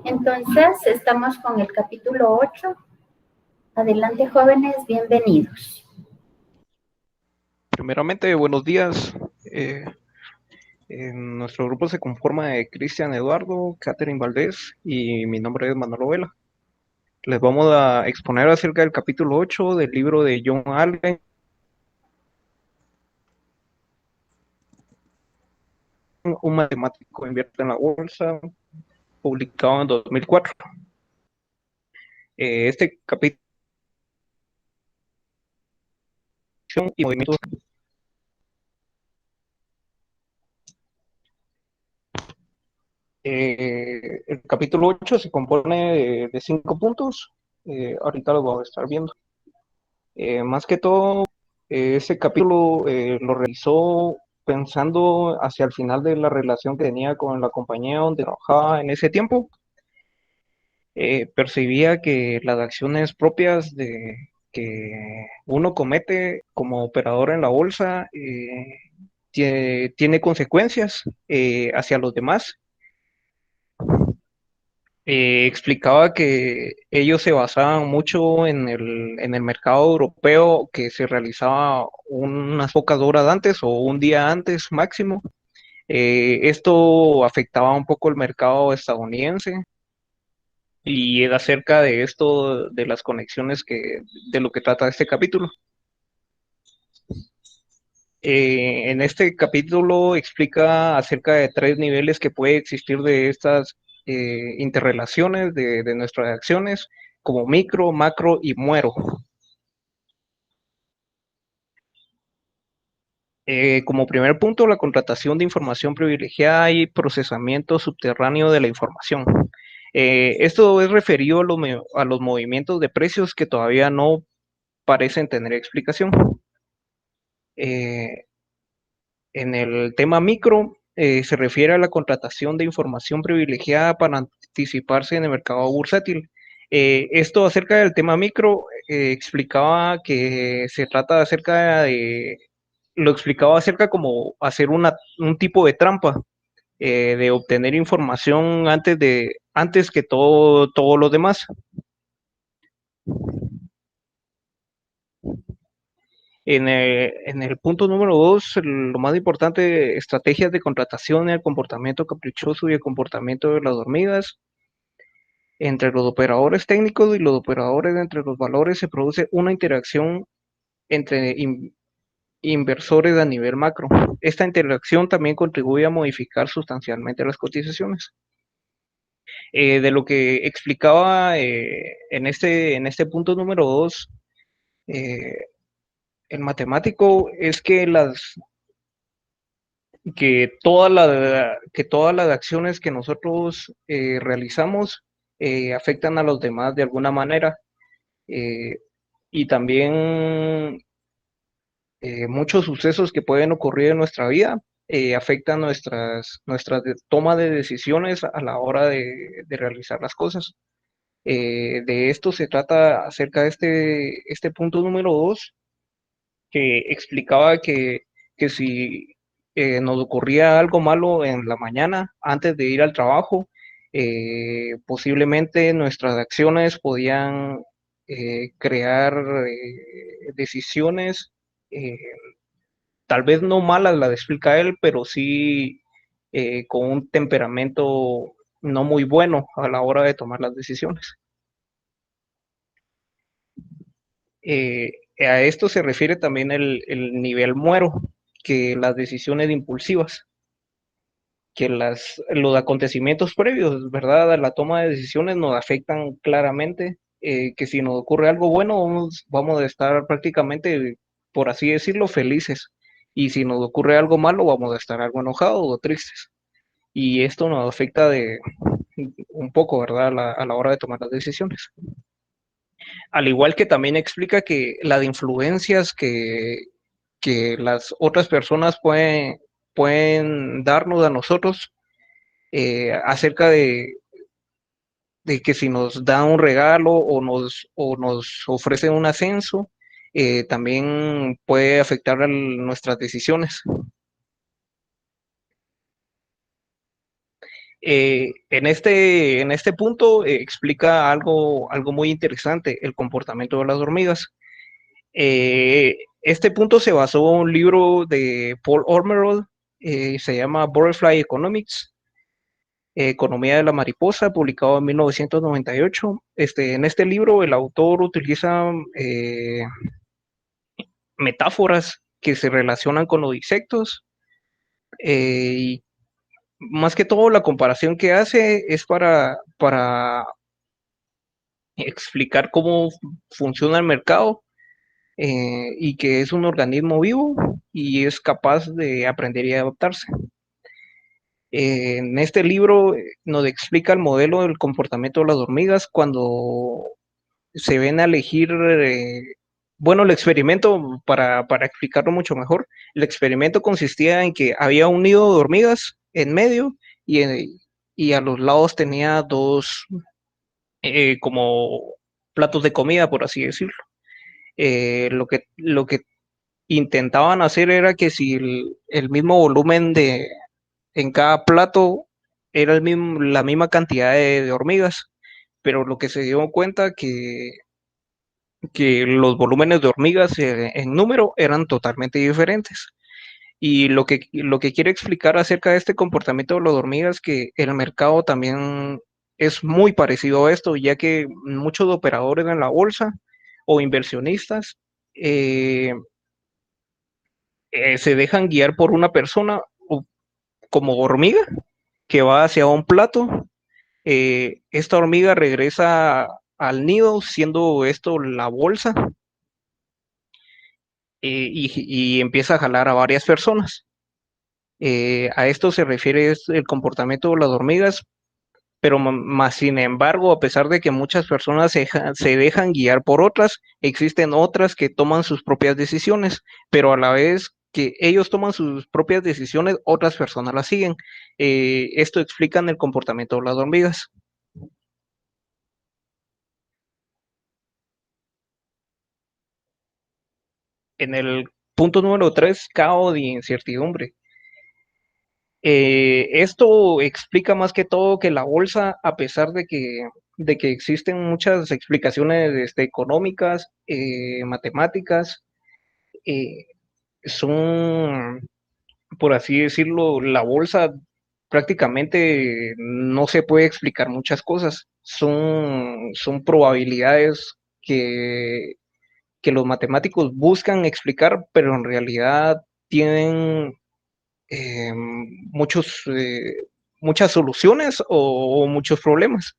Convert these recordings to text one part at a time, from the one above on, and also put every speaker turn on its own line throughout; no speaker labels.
Entonces, estamos con el capítulo 8. Adelante, jóvenes, bienvenidos.
Primeramente, buenos días. Nuestro grupo se conforma de Cristian Eduardo, Catherine Valdés y mi nombre es Manolo Vela. Les vamos a exponer acerca del capítulo 8 del libro de John Allen, un matemático invierte en la bolsa, publicado en 2004. Este capítulo y movimientos. El capítulo 8 se compone de 5 puntos. Ahorita los vamos a estar viendo. Más que todo, ese capítulo lo realizó pensando hacia el final de la relación que tenía con la compañía donde trabajaba en ese tiempo. Percibía que las acciones propias que uno comete como operador en la bolsa tiene consecuencias hacia los demás. Explicaba que ellos se basaban mucho en el mercado europeo, que se realizaba unas pocas horas antes o un día antes máximo. Esto afectaba un poco el mercado estadounidense y es acerca de esto, de las conexiones de lo que trata este capítulo. En este capítulo explica acerca de 3 niveles que puede existir de estas interrelaciones de nuestras acciones, como micro, macro y muero. Como primer punto, la contratación de información privilegiada y procesamiento subterráneo de la información. Esto es referido a los movimientos de precios que todavía no parecen tener explicación. Eh, En el tema micro, se refiere a la contratación de información privilegiada para anticiparse en el mercado bursátil. Esto acerca del tema micro, explicaba que se trata acerca lo explicaba acerca como hacer un tipo de trampa, de obtener información antes que todo lo demás. En el punto número 2, lo más importante, estrategias de contratación, el comportamiento caprichoso y el comportamiento de las hormigas. Entre los operadores técnicos y los operadores entre los valores se produce una interacción entre inversores a nivel macro. Esta interacción también contribuye a modificar sustancialmente las cotizaciones. De lo que explicaba en este punto número 2, el matemático es que todas las acciones que nosotros realizamos afectan a los demás de alguna manera. Eh, y también muchos sucesos que pueden ocurrir en nuestra vida afectan nuestras toma de decisiones a la hora de realizar las cosas. De esto se trata acerca de este punto número 2, que explicaba que si nos ocurría algo malo en la mañana antes de ir al trabajo, posiblemente nuestras acciones podían crear decisiones, eh, tal vez no malas, las explica él, pero sí con un temperamento no muy bueno a la hora de tomar las decisiones. A esto se refiere también el nivel muero, que las decisiones impulsivas, que los acontecimientos previos, ¿verdad? A la toma de decisiones nos afectan claramente, que si nos ocurre algo bueno, vamos a estar prácticamente, por así decirlo, felices. Y si nos ocurre algo malo, vamos a estar algo enojados o tristes. Y esto nos afecta un poco, ¿verdad? A la hora de tomar las decisiones. Al igual que también explica que las influencias que las otras personas pueden darnos a nosotros, acerca de que si nos dan un regalo o nos ofrecen un ascenso, también puede afectar a nuestras decisiones. En este punto explica algo muy interesante, el comportamiento de las hormigas. Este punto se basó en un libro de Paul Ormerod, se llama Butterfly Economics, Economía de la Mariposa, publicado en 1998. En este libro el autor utiliza metáforas que se relacionan con los insectos, y más que todo la comparación que hace es para explicar cómo funciona el mercado, y que es un organismo vivo y es capaz de aprender y adaptarse. En este libro nos explica el modelo del comportamiento de las hormigas cuando se ven a elegir, bueno, el experimento, para explicarlo mucho mejor, el experimento consistía en que había un nido de hormigas en medio y a los lados tenía dos como platos de comida, por así decirlo. Lo que intentaban hacer era que si el mismo volumen en cada plato era la misma cantidad de hormigas, pero lo que se dio cuenta que los volúmenes de hormigas en número eran totalmente diferentes. Y lo que quiere explicar acerca de este comportamiento de las hormigas es que el mercado también es muy parecido a esto, ya que muchos operadores en la bolsa o inversionistas eh, se dejan guiar por una persona como hormiga que va hacia un plato. Esta hormiga regresa al nido, siendo esto la bolsa, y empieza a jalar a varias personas. A esto se refiere el comportamiento de las hormigas, pero más sin embargo, a pesar de que muchas personas se dejan guiar por otras, existen otras que toman sus propias decisiones, pero a la vez que ellos toman sus propias decisiones, otras personas las siguen. Esto explica el comportamiento de las hormigas. En el punto número 3, caos y incertidumbre. Esto explica más que todo que la bolsa, a pesar de que existen muchas explicaciones económicas, matemáticas, eh, son, por así decirlo, la bolsa prácticamente no se puede explicar muchas cosas. Son probabilidades que los matemáticos buscan explicar, pero en realidad tienen eh, muchos, muchas soluciones o muchos problemas.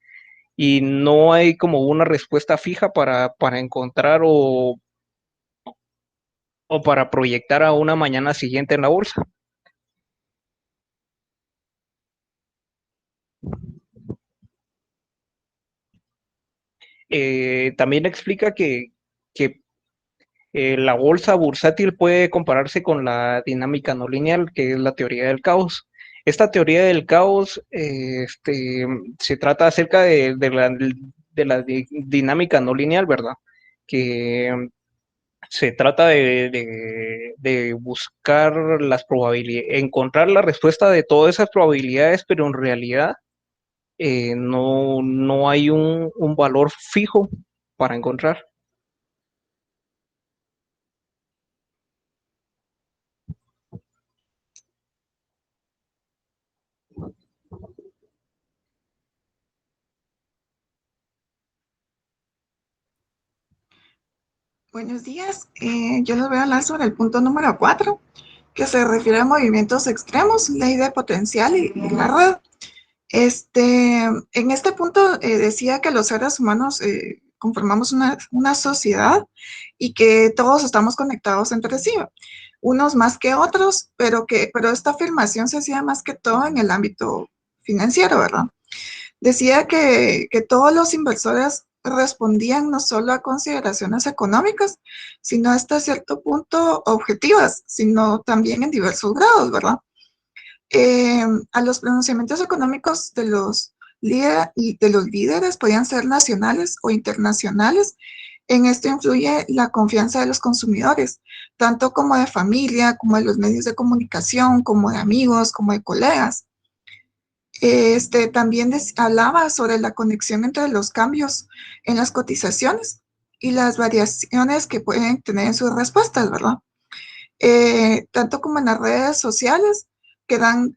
Y no hay como una respuesta fija para encontrar o para proyectar a una mañana siguiente en la bolsa. También explica que la bolsa bursátil puede compararse con la dinámica no lineal, que es la teoría del caos. Esta teoría del caos se trata acerca de la dinámica no lineal, ¿verdad? Que se trata de buscar las probabilidades, encontrar la respuesta de todas esas probabilidades, pero en realidad no hay un valor fijo para encontrar.
Buenos días. Yo les voy a hablar sobre el punto número 4, que se refiere a movimientos extremos, ley de potencial y la red. En este punto decía que los seres humanos conformamos una sociedad y que todos estamos conectados entre sí, unos más que otros, pero esta afirmación se hacía más que todo en el ámbito financiero, ¿verdad? Decía que todos los inversores respondían no solo a consideraciones económicas, sino hasta cierto punto objetivas, sino también en diversos grados, ¿verdad? A los pronunciamientos económicos de los líderes podían ser nacionales o internacionales. En esto influye la confianza de los consumidores, tanto como de familia, como de los medios de comunicación, como de amigos, como de colegas. También hablaba sobre la conexión entre los cambios en las cotizaciones y las variaciones que pueden tener en sus respuestas, ¿verdad? Tanto como en las redes sociales, que dan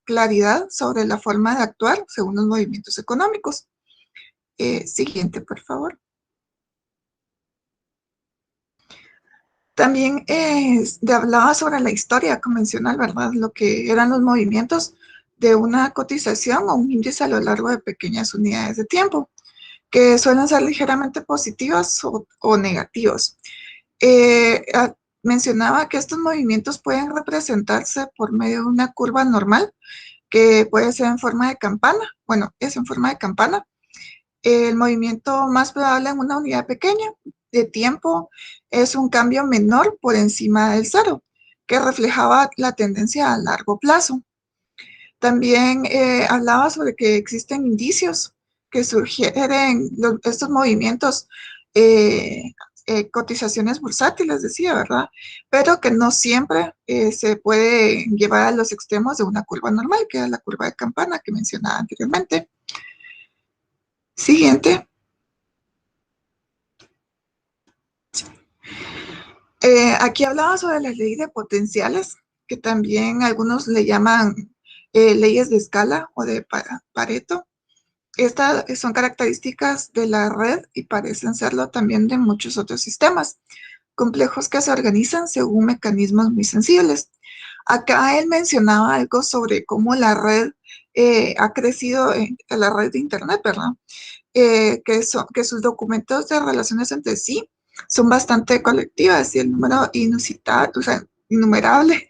claridad sobre la forma de actuar según los movimientos económicos. Siguiente, por favor. También hablaba sobre la historia convencional, ¿verdad? Lo que eran los movimientos de una cotización o un índice a lo largo de pequeñas unidades de tiempo, que suelen ser ligeramente positivos o negativos. Mencionaba que estos movimientos pueden representarse por medio de una curva normal, que puede ser en forma de campana. Bueno, es en forma de campana. El movimiento más probable en una unidad pequeña de tiempo es un cambio menor por encima del cero, que reflejaba la tendencia a largo plazo. También hablaba sobre que existen indicios que sugieren estos movimientos, cotizaciones bursátiles, decía, ¿verdad? Pero que no siempre se puede llevar a los extremos de una curva normal, que es la curva de campana que mencionaba anteriormente. Siguiente. Aquí hablaba sobre las leyes de potenciales, que también algunos le llaman leyes de escala o de Pareto. Estas son características de la red y parecen serlo también de muchos otros sistemas complejos que se organizan según mecanismos muy sensibles. Acá él mencionaba algo sobre cómo la red ha crecido, la red de Internet, ¿verdad? Que sus documentos de relaciones entre sí son bastante colectivas y el número inusitado, o sea, innumerable,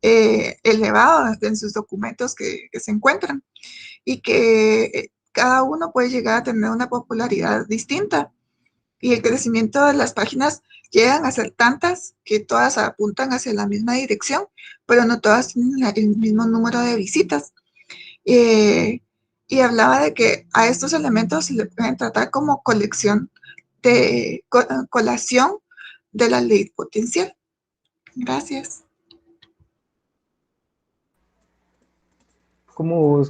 elevado en sus documentos que se encuentran y que cada uno puede llegar a tener una popularidad distinta y el crecimiento de las páginas llegan a ser tantas que todas apuntan hacia la misma dirección, pero no todas tienen el mismo número de visitas. Eh, y hablaba de que a estos elementos se le pueden tratar como colección de colación de la ley potencial. Gracias.
Como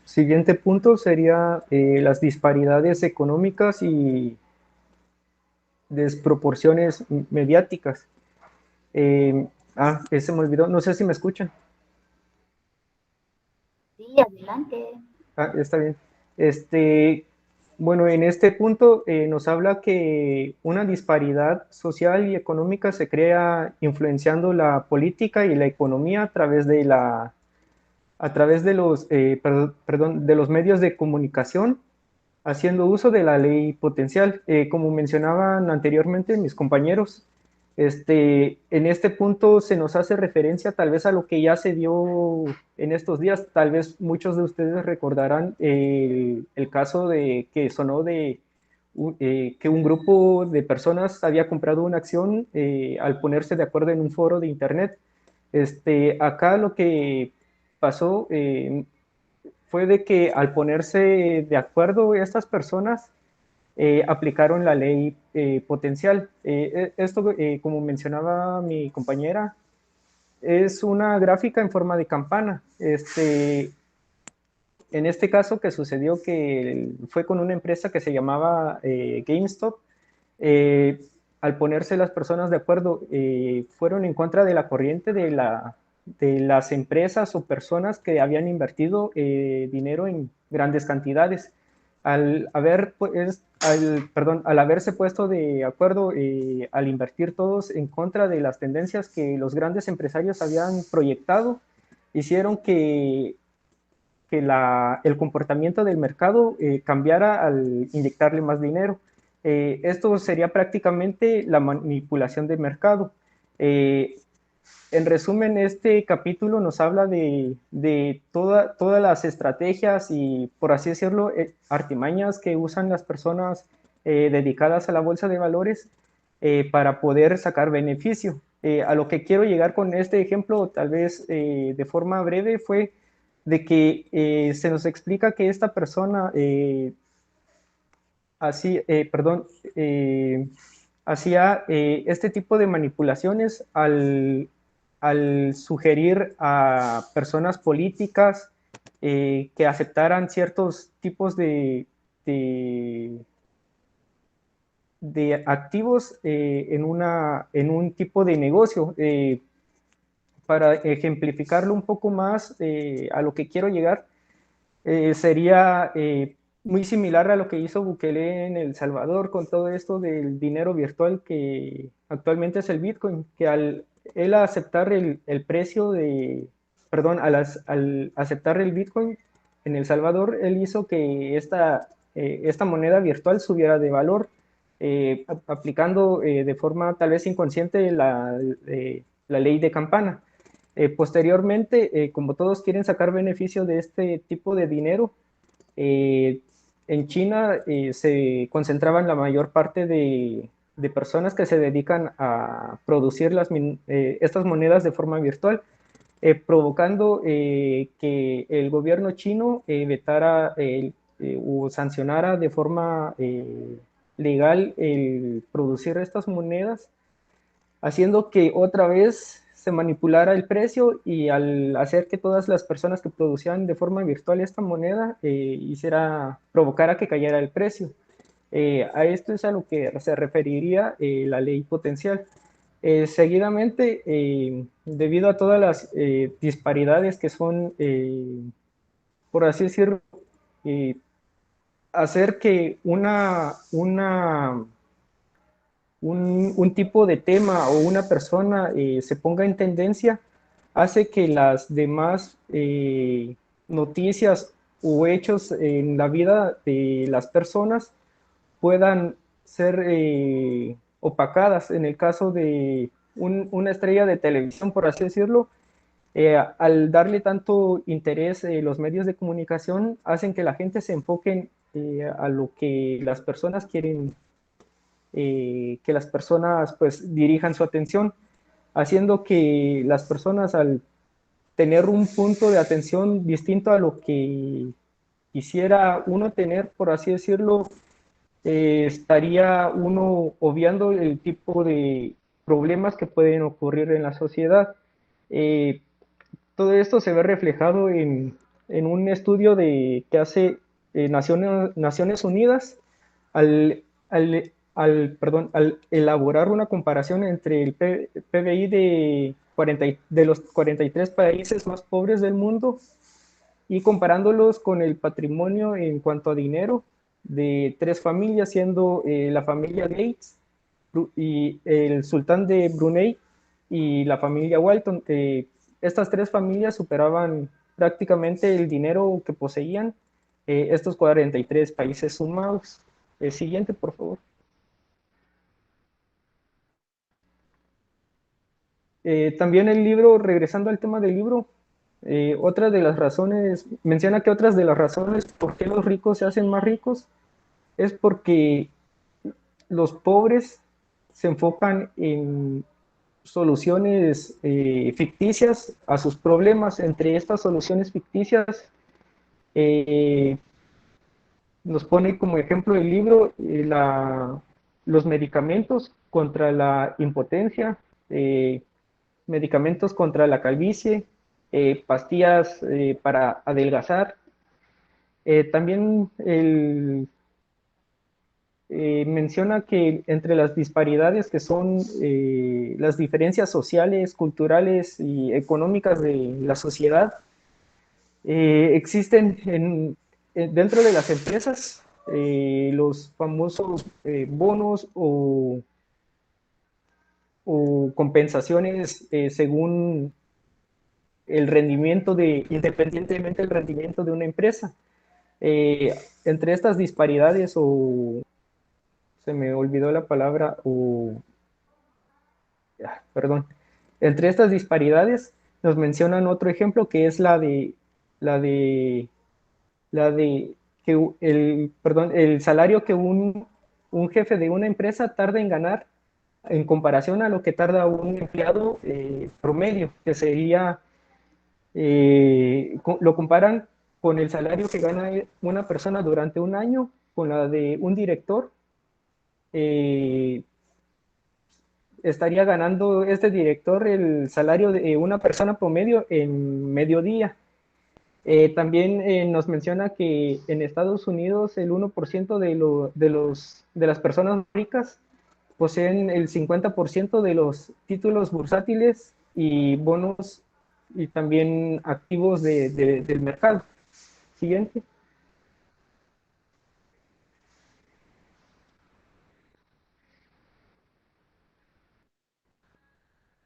siguiente punto sería las disparidades económicas y desproporciones mediáticas. Ese me olvidó, no sé si me escuchan.
Sí, adelante.
Está bien. Bueno, en este punto nos habla que una disparidad social y económica se crea influenciando la política y la economía a través de los, de los medios de comunicación, haciendo uso de la ley potencial. Como mencionaban anteriormente mis compañeros, en este punto se nos hace referencia tal vez a lo que ya se dio en estos días. Tal vez muchos de ustedes recordarán el caso de que sonó de que un grupo de personas había comprado una acción al ponerse de acuerdo en un foro de internet. Acá lo que pasó fue de que al ponerse de acuerdo estas personas aplicaron la ley potencial. Esto, como mencionaba mi compañera, es una gráfica en forma de campana. En este caso que sucedió que fue con una empresa que se llamaba GameStop, al ponerse las personas de acuerdo, fueron en contra de la corriente de las empresas o personas que habían invertido dinero en grandes cantidades. Al haberse puesto de acuerdo, al invertir todos en contra de las tendencias que los grandes empresarios habían proyectado, hicieron que el comportamiento del mercado cambiara al inyectarle más dinero. Esto sería prácticamente la manipulación del mercado. En resumen, este capítulo nos habla de todas las estrategias y, por así decirlo, artimañas que usan las personas dedicadas a la bolsa de valores para poder sacar beneficio. A lo que quiero llegar con este ejemplo, tal vez de forma breve, fue de que se nos explica que esta persona hacía este tipo de manipulaciones al sugerir a personas políticas que aceptaran ciertos tipos de activos en un tipo de negocio. Para ejemplificarlo un poco más a lo que quiero llegar, sería muy similar a lo que hizo Bukele en El Salvador con todo esto del dinero virtual que actualmente es el Bitcoin, que al él aceptar el precio de, perdón, al aceptar el Bitcoin en El Salvador, él hizo que esta moneda virtual subiera de valor, aplicando de forma tal vez inconsciente la ley de campana. Posteriormente, como todos quieren sacar beneficio de este tipo de dinero, eh, en China se concentraban la mayor parte de personas que se dedican a producir estas monedas de forma virtual, provocando que el gobierno chino vetara o sancionara de forma legal el producir estas monedas, haciendo que otra vez se manipulara el precio y al hacer que todas las personas que producían de forma virtual esta moneda provocara que cayera el precio. A esto es a lo que se referiría la ley potencial. Seguidamente, debido a todas las disparidades que son, por así decirlo, eh, hacer que un tipo de tema o una persona se ponga en tendencia, hace que las demás noticias o hechos en la vida de las personas puedan ser opacadas. En el caso de una estrella de televisión, por así decirlo, al darle tanto interés los medios de comunicación, hacen que la gente se enfoque a lo que las personas quieren que las personas pues dirijan su atención, haciendo que las personas al tener un punto de atención distinto a lo que quisiera uno tener, por así decirlo, estaría uno obviando el tipo de problemas que pueden ocurrir en la sociedad. Eh, Todo esto se ve reflejado en un estudio que hace Naciones Unidas al elaborar una comparación entre el PBI de los 43 países más pobres del mundo y comparándolos con el patrimonio en cuanto a dinero de tres familias, siendo la familia Gates y el sultán de Brunei y la familia Walton. Estas tres familias superaban prácticamente el dinero que poseían estos 43 países sumados. El siguiente, por favor. También el libro, regresando al tema del libro, otra de las razones, menciona que otras de las razones por qué los ricos se hacen más ricos es porque los pobres se enfocan en soluciones ficticias a sus problemas. Entre estas soluciones ficticias, eh, nos pone como ejemplo el libro los medicamentos contra la impotencia, medicamentos contra la calvicie, pastillas para adelgazar. También menciona que entre las disparidades que son las diferencias sociales, culturales y económicas de la sociedad, existen dentro de las empresas los famosos bonos o compensaciones según el rendimiento independientemente del rendimiento de una empresa. Entre estas disparidades se me olvidó la palabra, perdón, entre estas disparidades nos mencionan otro ejemplo que es la de, la de que el salario que un jefe de una empresa tarda en ganar en comparación a lo que tarda un empleado promedio, que sería, lo comparan con el salario que gana una persona durante un año con la de un director. Estaría ganando este director el salario de una persona promedio en medio día. También nos menciona que en Estados Unidos el 1% de las personas ricas poseen el 50% de los títulos bursátiles y bonos y también activos del mercado. Siguiente.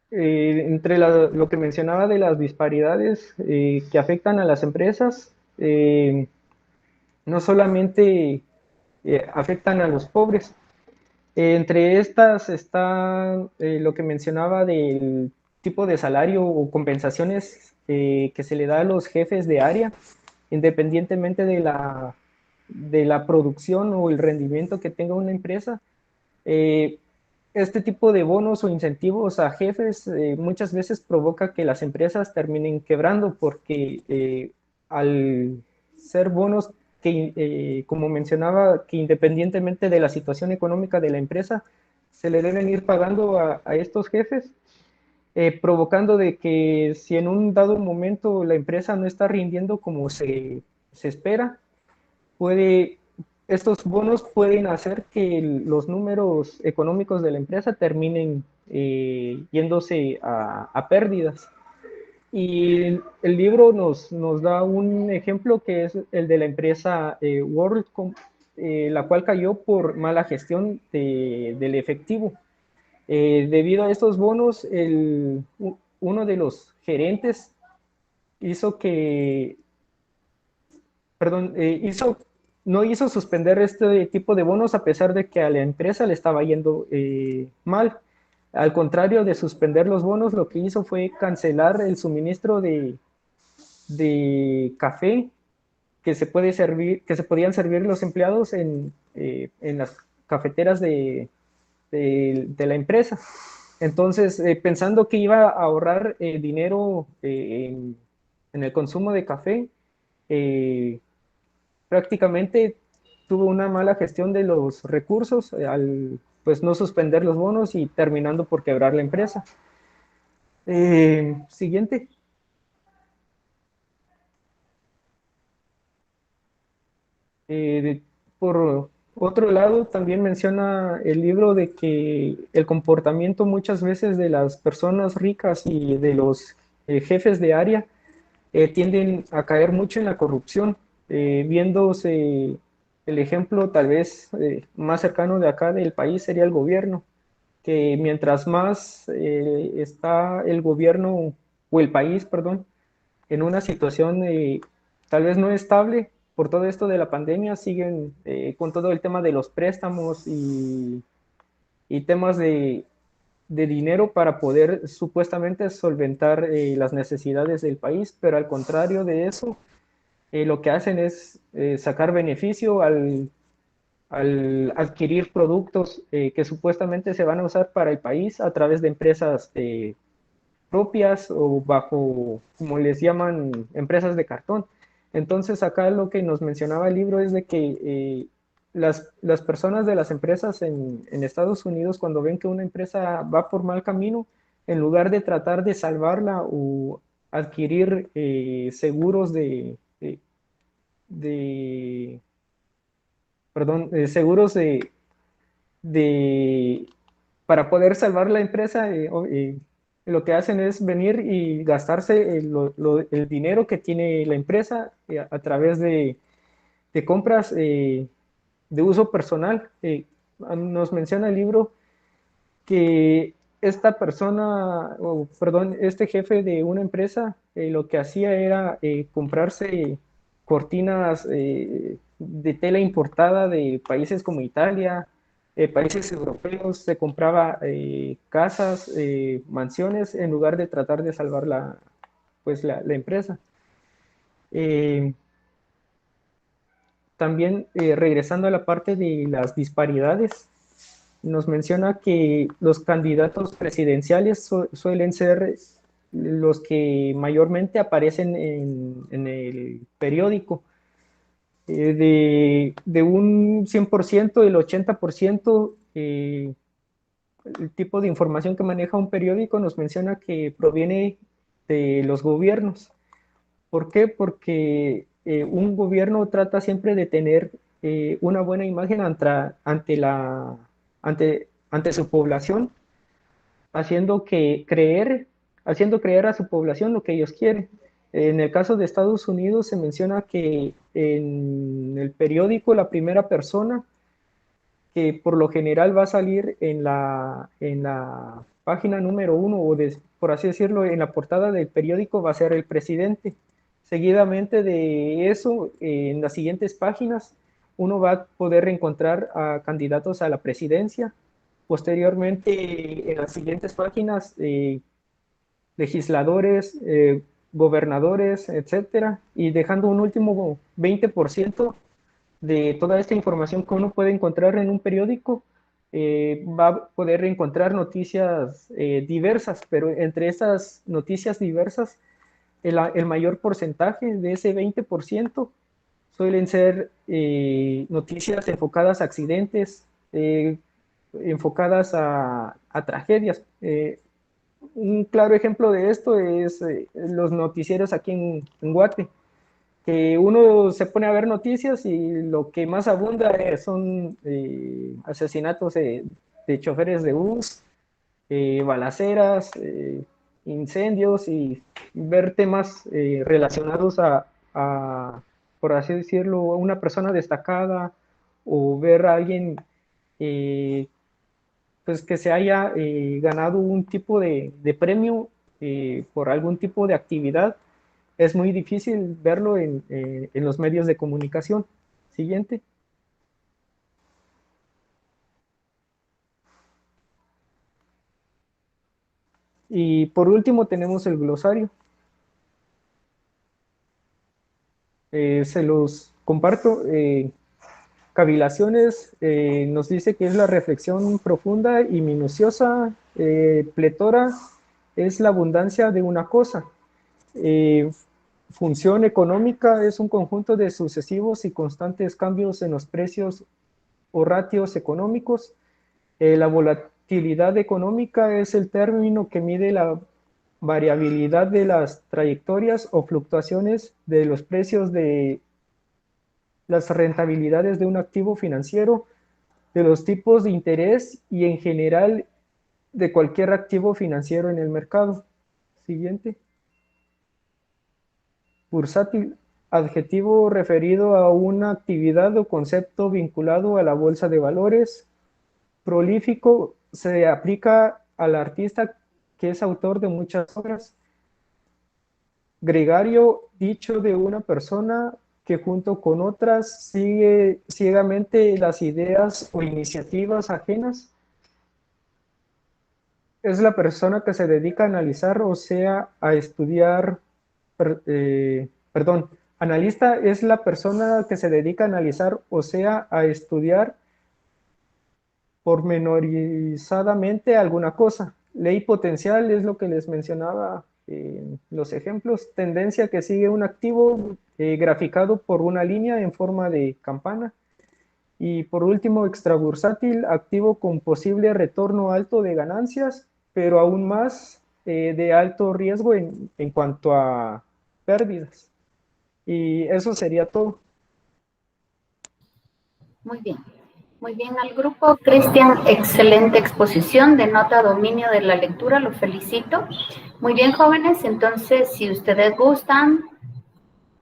Entre lo que mencionaba de las disparidades que afectan a las empresas, no solamente afectan a los pobres. Entre estas está lo que mencionaba del tipo de salario o compensaciones que se le da a los jefes de área, independientemente de la producción o el rendimiento que tenga una empresa. Eh, este tipo de bonos o incentivos a jefes muchas veces provoca que las empresas terminen quebrando porque al ser bonos que, como mencionaba, que independientemente de la situación económica de la empresa, se le deben ir pagando a estos jefes, provocando de que si en un dado momento la empresa no está rindiendo como se espera, puede, estos bonos pueden hacer que los números económicos de la empresa terminen yéndose a pérdidas. Y el libro nos da un ejemplo que es el de la empresa WorldCom, la cual cayó por mala gestión del efectivo. Debido a estos bonos, uno de los gerentes hizo que, perdón, no hizo suspender este tipo de bonos a pesar de que a la empresa le estaba yendo mal. Al contrario de suspender los bonos, lo que hizo fue cancelar el suministro de café que se podían servir los empleados en las cafeteras de la empresa. Entonces, pensando que iba a ahorrar dinero en el consumo de café, eh, prácticamente tuvo una mala gestión de los recursos al pues no suspender los bonos y terminando por quebrar la empresa. Siguiente. Por otro lado, también menciona el libro de que el comportamiento muchas veces de las personas ricas y de los jefes de área tienden a caer mucho en la corrupción, viéndose el ejemplo tal vez más cercano de acá del país sería el gobierno, que mientras más está el gobierno o el país, perdón, en una situación tal vez no estable por todo esto de la pandemia, siguen con todo el tema de los préstamos y temas de dinero para poder supuestamente solventar las necesidades del país, pero al contrario de eso, lo que hacen es sacar beneficio al adquirir productos que supuestamente se van a usar para el país a través de empresas propias o bajo, como les llaman, empresas de cartón. Entonces acá lo que nos mencionaba el libro es de que las personas de las empresas en Estados Unidos, cuando ven que una empresa va por mal camino, en lugar de tratar de salvarla o adquirir seguros de perdón, seguros de para poder salvar la empresa, lo que hacen es venir y gastarse el dinero que tiene la empresa a través de compras de uso personal. Nos menciona el libro que esta persona, o perdón, este jefe de una empresa, lo que hacía era comprarse cortinas de tela importada de países como Italia, países europeos, se compraba casas, mansiones, en lugar de tratar de salvar pues la empresa. Eh, También regresando a la parte de las disparidades, nos menciona que los candidatos presidenciales suelen ser los que mayormente aparecen en el periódico. De un 100%, el 80%, el tipo de información que maneja un periódico nos menciona que proviene de los gobiernos. ¿Por qué? Porque un gobierno trata siempre de tener una buena imagen ante su población, haciendo haciendo creer a su población lo que ellos quieren. En el caso de Estados Unidos se menciona que en el periódico la primera persona que por lo general va a salir en la página número uno por así decirlo, en la portada del periódico va a ser el presidente. Seguidamente de eso, en las siguientes páginas, uno va a poder encontrar a candidatos a la presidencia. Posteriormente, en las siguientes páginas, legisladores, gobernadores, etcétera, y dejando un último 20% de toda esta información que uno puede encontrar en un periódico, va a poder encontrar noticias diversas, pero entre esas noticias diversas, el mayor porcentaje de ese 20% suelen ser noticias enfocadas a accidentes, enfocadas a tragedias. Un claro ejemplo de esto es los noticieros aquí en Guate, que uno se pone a ver noticias y lo que más abunda son asesinatos de choferes de bus, balaceras, incendios y ver temas relacionados por así decirlo, a una persona destacada o ver a alguien eh, pues que se haya ganado un tipo de premio por algún tipo de actividad. Es muy difícil verlo en los medios de comunicación. Siguiente. Y por último tenemos el glosario. Se los comparto. Cavilaciones nos dice que es la reflexión profunda y minuciosa. Pletora es la abundancia de una cosa. Eh, Función económica es un conjunto de sucesivos y constantes cambios en los precios o ratios económicos. La volatilidad económica es el término que mide la variabilidad de las trayectorias o fluctuaciones de los precios de las rentabilidades de un activo financiero, de los tipos de interés y en general de cualquier activo financiero en el mercado. Siguiente. Bursátil, adjetivo referido a una actividad o concepto vinculado a la bolsa de valores. Prolífico, se aplica al artista que es autor de muchas obras. Gregario, dicho de una persona que junto con otras sigue ciegamente las ideas o iniciativas ajenas. Es la persona que se dedica a analizar, o sea, a estudiar, perdón, analista es la persona que se dedica a analizar, o sea, a estudiar pormenorizadamente alguna cosa. Ley potencial es lo que les mencionaba en los ejemplos. Tendencia que sigue un activo graficado por una línea en forma de campana. Y por último, extrabursátil, activo con posible retorno alto de ganancias, pero aún más de alto riesgo en cuanto a pérdidas. Y eso sería todo.
Muy bien. Muy bien al grupo. Cristian, excelente exposición, denota dominio de la lectura, lo felicito. Muy bien, jóvenes, entonces, si ustedes gustan,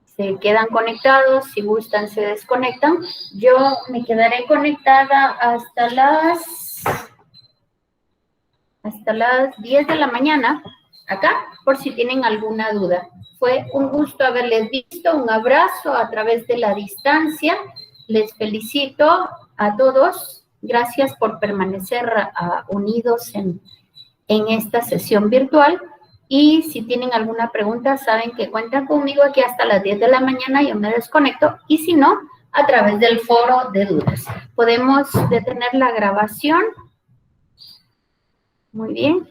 se quedan conectados, si gustan, se desconectan. Yo me quedaré conectada hasta las 10 de la mañana, acá, por si tienen alguna duda. Fue un gusto haberles visto, un abrazo a través de la distancia. Les felicito a todos. Gracias por permanecer unidos en esta sesión virtual. Y si tienen alguna pregunta, saben que cuentan conmigo aquí hasta las 10 de la mañana, yo me desconecto. Y si no, a través del foro de dudas. Podemos detener la grabación. Muy bien.